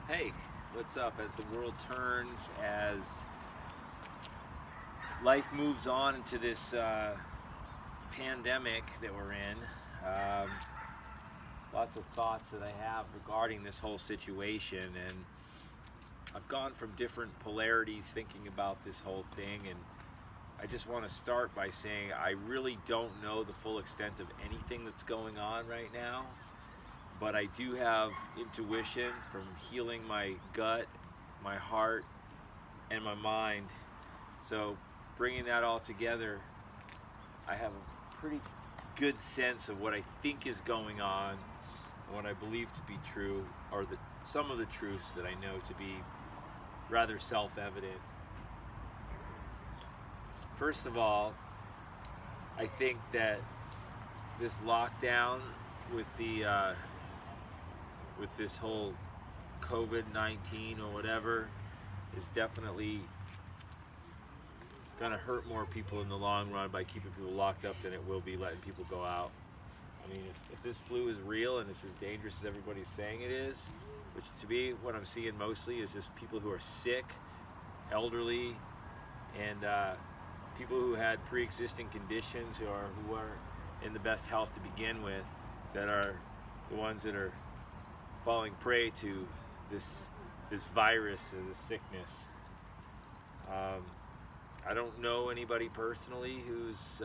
Hey, what's up? As the world turns, as life moves on into this pandemic that we're in, lots of thoughts that I have regarding this whole situation, and I've gone from different polarities thinking about this whole thing, and I just want to start by saying I really don't know the full extent of anything that's going on right now. But I do have intuition from healing my gut, my heart, and my mind. So bringing that all together, I have a pretty good sense of what I think is going on, and what I believe to be true, or some of the truths that I know to be rather self-evident. First of all, I think that this lockdown with this whole COVID-19 or whatever is definitely going to hurt more people in the long run by keeping people locked up than it will be letting people go out. I mean, if this flu is real and it's as dangerous as everybody's saying it is, which to me, what I'm seeing mostly is just people who are sick, elderly, and people who had pre-existing conditions who are in the best health to begin with, that are the ones that are falling prey to this virus or this sickness. I don't know anybody personally who's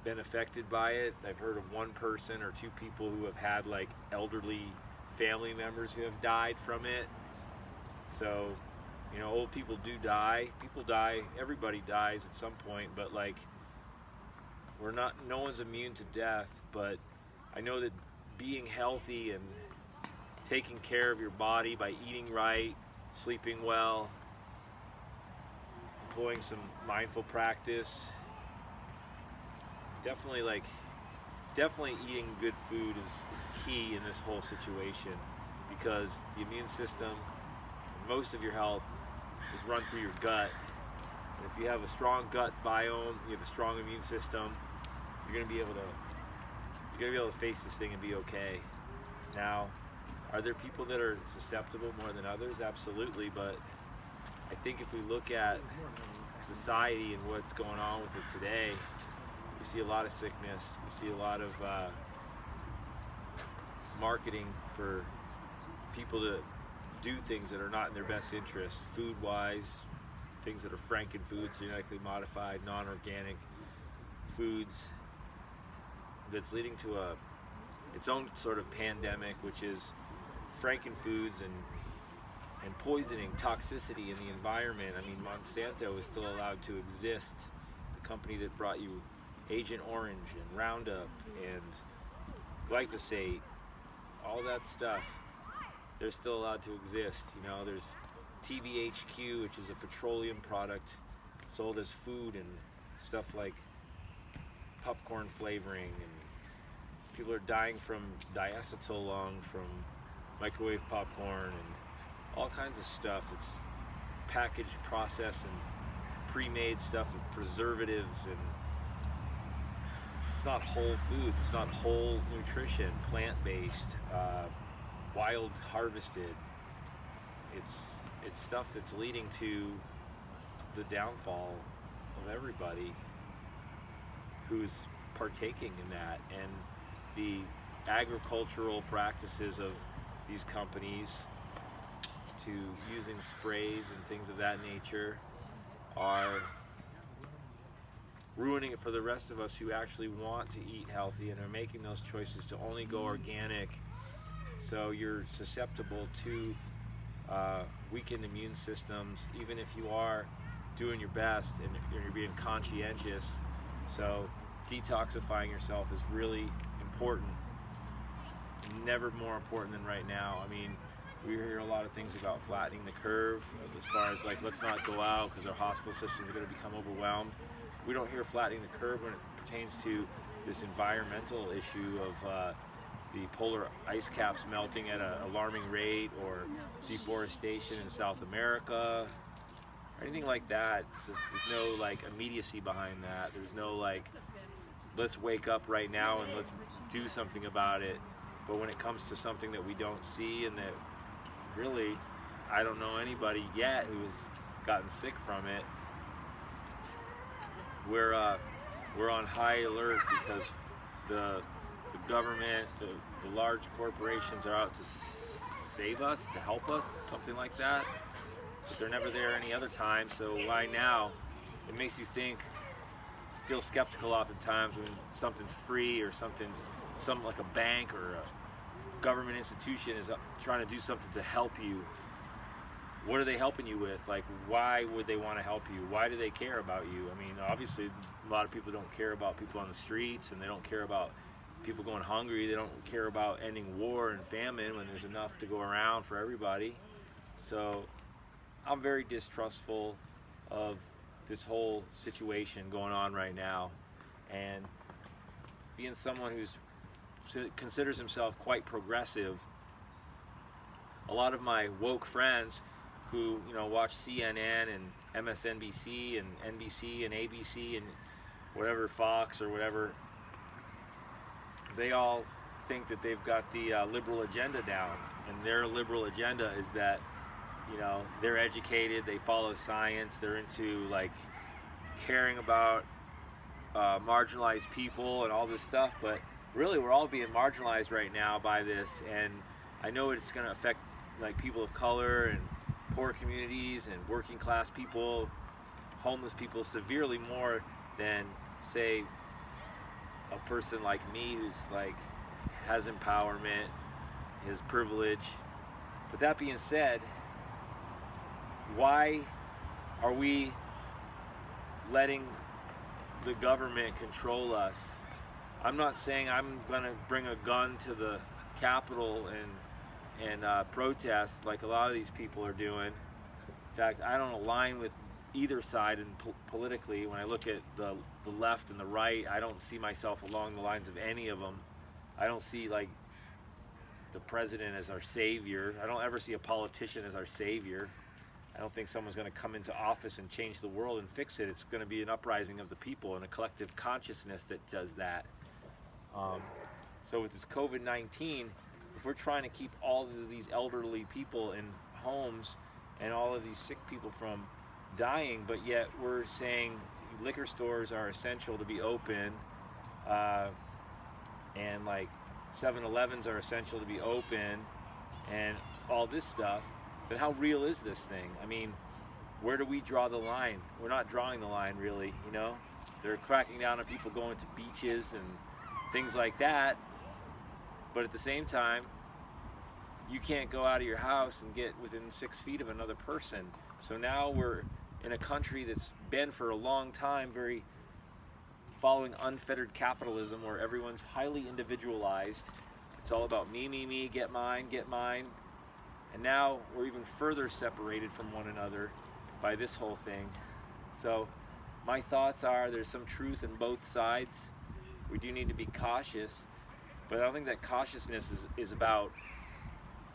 been affected by it. I've heard of one person or two people who have had like elderly family members who have died from it. So, you know, old people do die. People die. Everybody dies at some point. But like, no one's immune to death. But I know that being healthy and taking care of your body by eating right, sleeping well, employing some mindful practice, definitely eating good food is key in this whole situation, because the immune system, most of your health is run through your gut. And if you have a strong gut biome, you have a strong immune system, you're gonna be able to face this thing and be okay. Now, are there people that are susceptible more than others? Absolutely, but I think if we look at society and what's going on with it today, we see a lot of sickness. We see a lot of marketing for people to do things that are not in their best interest, food-wise, things that are frankenfoods, genetically modified, non-organic foods, that's leading to its own sort of pandemic, which is frankenfoods and poisoning, toxicity in the environment. I mean, Monsanto is still allowed to exist. The company that brought you Agent Orange and Roundup and glyphosate, all that stuff, they're still allowed to exist. You know, there's TBHQ, which is a petroleum product sold as food and stuff like popcorn flavoring, and people are dying from diacetylung from microwave popcorn and all kinds of stuff. It's packaged, processed, and pre-made stuff with preservatives, and it's not whole food. It's not whole nutrition, plant-based, wild harvested. It's stuff that's leading to the downfall of everybody who's partaking in that. And the agricultural practices of these companies to using sprays and things of that nature are ruining it for the rest of us who actually want to eat healthy and are making those choices to only go organic. So you're susceptible to weakened immune systems, even if you are doing your best and you're being conscientious. So detoxifying yourself is really important. Never more important than right now. I mean, we hear a lot of things about flattening the curve as far as like, let's not go out because our hospital systems are going to become overwhelmed. We don't hear flattening the curve when it pertains to this environmental issue of the polar ice caps melting at an alarming rate, or deforestation in South America, or anything like that. So there's no like immediacy behind that. There's no like, let's wake up right now and let's do something about it. But when it comes to something that we don't see and that really, I don't know anybody yet who's gotten sick from it. We're on high alert because the government, the large corporations are out to save us, to help us, something like that. But they're never there any other time, so why now? It makes you feel skeptical oftentimes when something's free or something like a bank or a government institution is trying to do something to help you. What are they helping you with? Like, why would they want to help you? Why do they care about you? I mean, obviously, a lot of people don't care about people on the streets, and they don't care about people going hungry. They don't care about ending war and famine when there's enough to go around for everybody. So I'm very distrustful of this whole situation going on right now. And being someone who's considers himself quite progressive, a lot of my woke friends who, you know, watch CNN and MSNBC and NBC and ABC and whatever, Fox or whatever, they all think that they've got the liberal agenda down. And their liberal agenda is that, you know, they're educated, they follow science, they're into like caring about marginalized people and all this stuff. But really, we're all being marginalized right now by this, and I know it's going to affect like people of color and poor communities and working class people, homeless people severely more than, say, a person like me who's like has empowerment, has privilege. But that being said, why are we letting the government control us? I'm not saying I'm gonna bring a gun to the Capitol and protest like a lot of these people are doing. In fact, I don't align with either side, and politically, when I look at the left and the right, I don't see myself along the lines of any of them. I don't see like the president as our savior. I don't ever see a politician as our savior. I don't think someone's going to come into office and change the world and fix it. It's going to be an uprising of the people and a collective consciousness that does that. So with this COVID-19, if we're trying to keep all of these elderly people in homes and all of these sick people from dying, but yet we're saying liquor stores are essential to be open, and like 7-Elevens are essential to be open, and all this stuff, then how real is this thing? I mean, where do we draw the line? We're not drawing the line, really, you know? They're cracking down on people going to beaches and things like that, but at the same time, you can't go out of your house and get within 6 feet of another person. So now we're in a country that's been for a long time very following unfettered capitalism, where everyone's highly individualized. It's all about me, me, me, get mine, get mine. And now we're even further separated from one another by this whole thing. So my thoughts are there's some truth in both sides. We do need to be cautious, but I don't think that cautiousness is about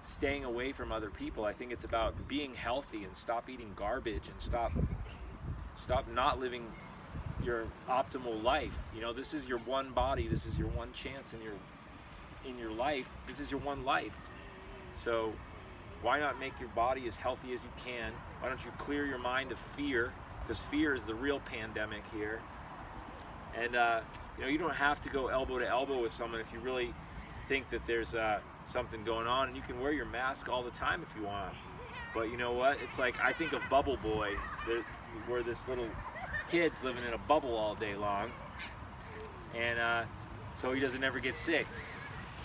staying away from other people. I think it's about being healthy and stop eating garbage and stop not living your optimal life. You know, this is your one body, this is your one chance in your life, this is your one life. So why not make your body as healthy as you can? Why don't you clear your mind of fear? Because fear is the real pandemic here. And you know, you don't have to go elbow to elbow with someone if you really think that there's something going on, and you can wear your mask all the time if you want. But you know what? It's like, I think of Bubble Boy, where this little kid's living in a bubble all day long, and so he doesn't ever get sick.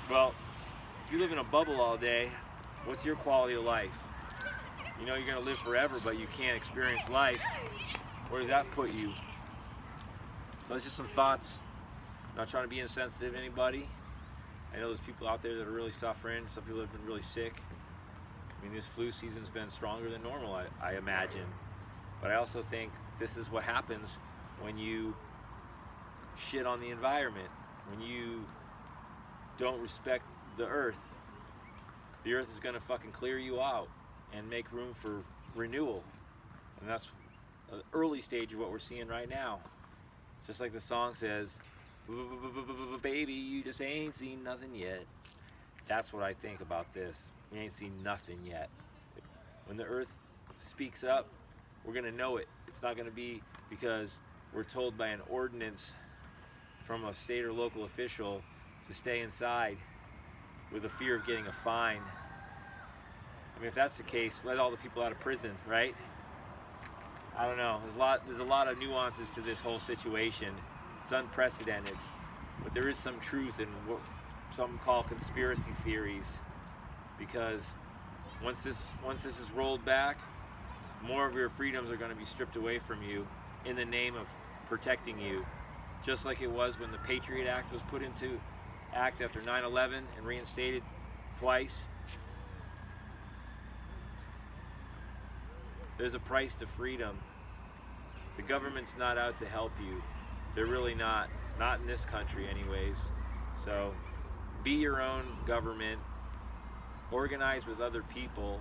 Well, if you live in a bubble all day, what's your quality of life? You know you're going to live forever, but you can't experience life. Where does that put you? So that's just some thoughts. I'm not trying to be insensitive to anybody. I know there's people out there that are really suffering. Some people have been really sick. I mean, this flu season's been stronger than normal, I imagine. But I also think this is what happens when you shit on the environment, when you don't respect the earth. The earth is going to fucking clear you out and make room for renewal. And that's an early stage of what we're seeing right now. Just like the song says, baby, you just ain't seen nothing yet. That's what I think about this. You ain't seen nothing yet. When the earth speaks up, we're going to know it. It's not going to be because we're told by an ordinance from a state or local official to stay inside with a fear of getting a fine. I mean, if that's the case, let all the people out of prison, right? I don't know. There's a lot of nuances to this whole situation. It's unprecedented, but there is some truth in what some call conspiracy theories, because once this is rolled back, more of your freedoms are going to be stripped away from you in the name of protecting you, just like it was when the Patriot Act was put into act after 9/11 and reinstated twice. There's a price to freedom. The government's not out to help you. They're really not in this country anyways. So be your own government, organize with other people,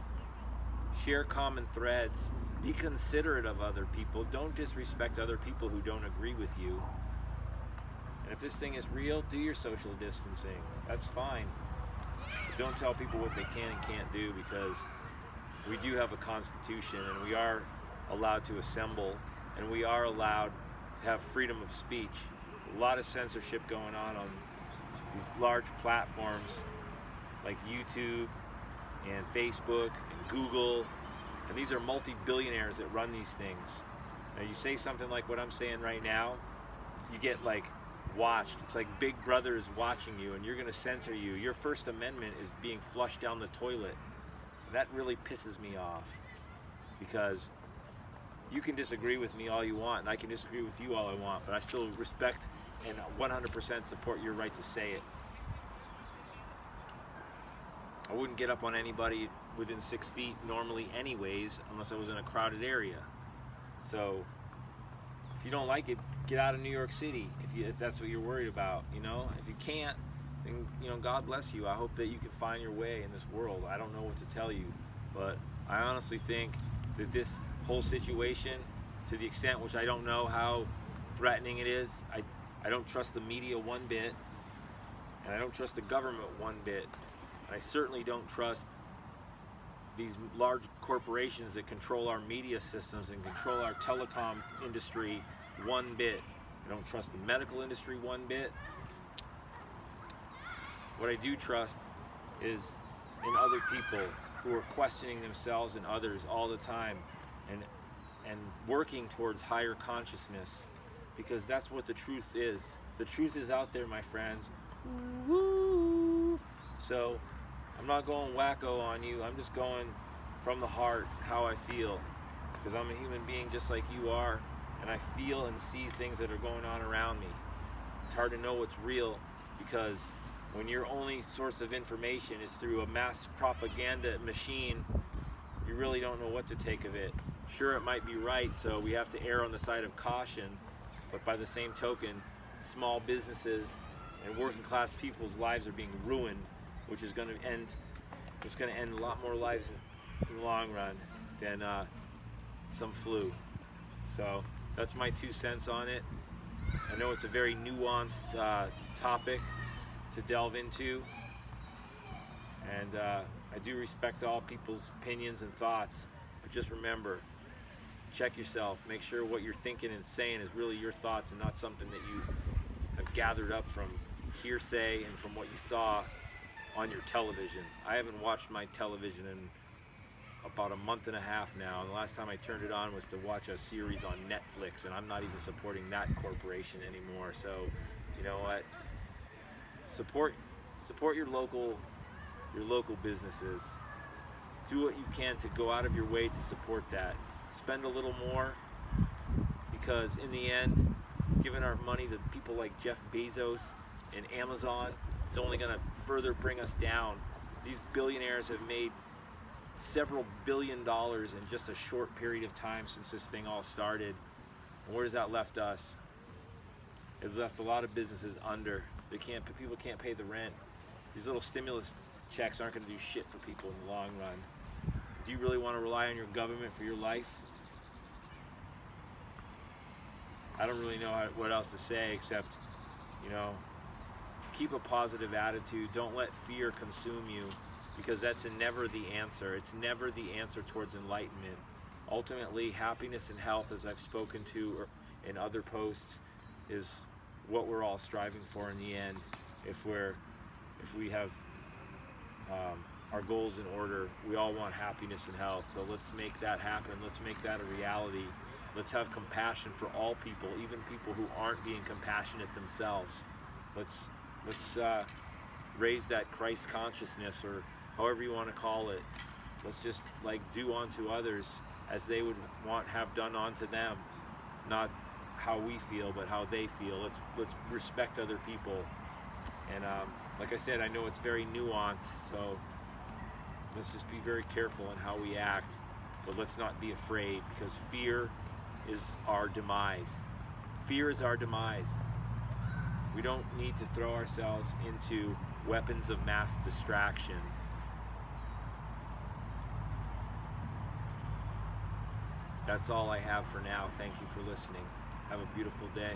share common threads, be considerate of other people, don't disrespect other people who don't agree with you. And if this thing is real, do your social distancing. That's fine. But don't tell people what they can and can't do, because we do have a constitution and we are allowed to assemble and we are allowed to have freedom of speech. A lot of censorship going on these large platforms like YouTube and Facebook and Google, and these are multi-billionaires that run these things. Now you say something like what I'm saying right now, you get like watched. It's like Big Brother is watching you and you're going to censor you. Your First Amendment is being flushed down the toilet. That really pisses me off, because you can disagree with me all you want and I can disagree with you all I want, but I still respect and 100% support your right to say it. I wouldn't get up on anybody within 6 feet normally anyways, unless I was in a crowded area. So if you don't like it, get out of New York City if that's what you're worried about, you know. If you can't, then, you know, God bless you. I hope that you can find your way in this world. I don't know what to tell you, but I honestly think that this whole situation, to the extent which I don't know how threatening it is, I don't trust the media one bit, and I don't trust the government one bit. And I certainly don't trust these large corporations that control our media systems and control our telecom industry one bit. I don't trust the medical industry one bit. What I do trust is in other people who are questioning themselves and others all the time, and working towards higher consciousness, because that's what the truth is. The truth is out there, my friends. Woo! So I'm not going wacko on you. I'm just going from the heart, how I feel, because I'm a human being just like you are, and I feel and see things that are going on around me. It's hard to know what's real, because when your only source of information is through a mass propaganda machine, you really don't know what to take of it. Sure, it might be right, so we have to err on the side of caution, but by the same token, small businesses and working class people's lives are being ruined, which is going to end a lot more lives in the long run than some flu. So that's my 2 cents on it. I know it's a very nuanced topic to delve into, and I do respect all people's opinions and thoughts, but just remember, check yourself. Make sure what you're thinking and saying is really your thoughts and not something that you have gathered up from hearsay and from what you saw on your television. I haven't watched my television in about a month and a half now, and the last time I turned it on was to watch a series on Netflix, and I'm not even supporting that corporation anymore. So you know what, support your local businesses. Do what you can to go out of your way to support that. Spend a little more, because in the end, giving our money to people like Jeff Bezos and Amazon is only going to further bring us down. These billionaires have made several $billions in just a short period of time since this thing all started. And where has that left us? It's left a lot of businesses under. People can't pay the rent. These little stimulus checks aren't going to do shit for people in the long run. Do you really want to rely on your government for your life? I don't really know what else to say, except, you know, keep a positive attitude. Don't let fear consume you, because that's never the answer. It's never the answer towards enlightenment. Ultimately, happiness and health, as I've spoken to in other posts, is what we're all striving for in the end. If we have our goals in order, we all want happiness and health. So let's make that happen. Let's make that a reality. Let's have compassion for all people, even people who aren't being compassionate themselves. Let's raise that Christ consciousness, or however you want to call it. Let's just like do unto others as they would have done unto them, not how we feel, but how they feel. Let's respect other people. And like I said, I know it's very nuanced, so let's just be very careful in how we act, but let's not be afraid, because fear is our demise. Fear is our demise. We don't need to throw ourselves into weapons of mass distraction. That's all I have for now. Thank you for listening. Have a beautiful day.